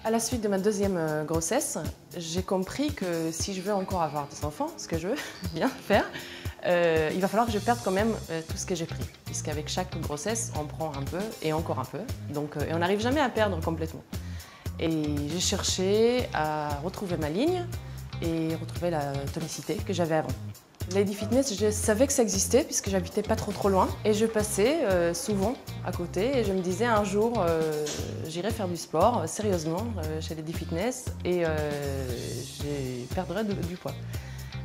À la suite de ma deuxième grossesse, j'ai compris que si je veux encore avoir des enfants, ce que je veux bien faire, il va falloir que je perde quand même tout ce que j'ai pris. Puisqu'avec chaque grossesse, on prend un peu et encore un peu. Donc, et on n'arrive jamais à perdre complètement. Et j'ai cherché à retrouver ma ligne et retrouver la tonicité que j'avais avant. Lady Fitness, je savais que ça existait puisque j'habitais pas trop loin et je passais souvent à côté et je me disais un jour j'irai faire du sport sérieusement chez Lady Fitness et je perdrai du poids.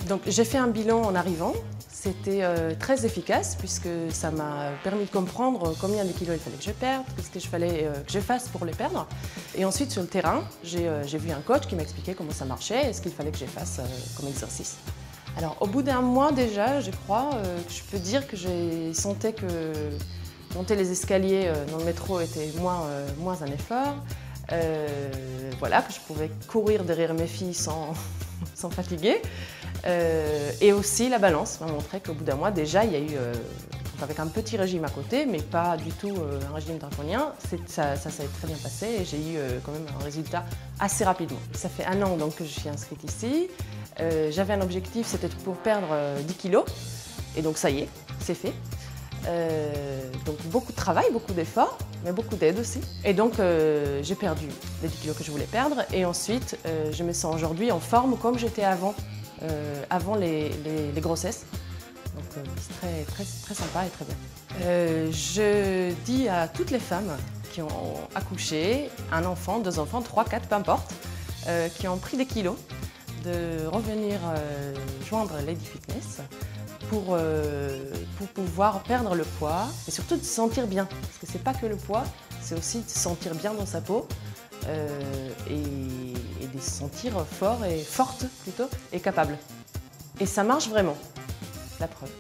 Donc j'ai fait un bilan en arrivant, c'était très efficace puisque ça m'a permis de comprendre combien de kilos il fallait que je perde, qu'est-ce que je fallait que je fasse pour les perdre. Et ensuite sur le terrain, j'ai vu un coach qui m'expliquait comment ça marchait et ce qu'il fallait que je fasse comme exercice. Alors au bout d'un mois déjà, je crois, je peux dire que j'ai senti que monter les escaliers dans le métro était moins un effort. Voilà, que je pouvais courir derrière mes filles sans fatiguer. Et aussi la balance m'a montré qu'au bout d'un mois déjà, il y a eu, avec un petit régime à côté, mais pas du tout un régime draconien, ça s'est très bien passé et j'ai eu quand même un résultat assez rapidement. Ça fait 1 an donc que je suis inscrite ici. J'avais un objectif, c'était pour perdre 10 kilos, et donc ça y est, c'est fait. Donc beaucoup de travail, beaucoup d'efforts, mais beaucoup d'aide aussi. Et donc j'ai perdu les 10 kilos que je voulais perdre, et ensuite je me sens aujourd'hui en forme comme j'étais avant les grossesses. Donc c'est très sympa et très bien. Je dis à toutes les femmes qui ont accouché, un enfant, 2 enfants, 3, 4, peu importe, qui ont pris des kilos, de revenir joindre Lady Fitness pour pouvoir perdre le poids et surtout de se sentir bien. Parce que c'est pas que le poids, c'est aussi de se sentir bien dans sa peau et de se sentir fort et forte plutôt et capable. Et ça marche vraiment, la preuve.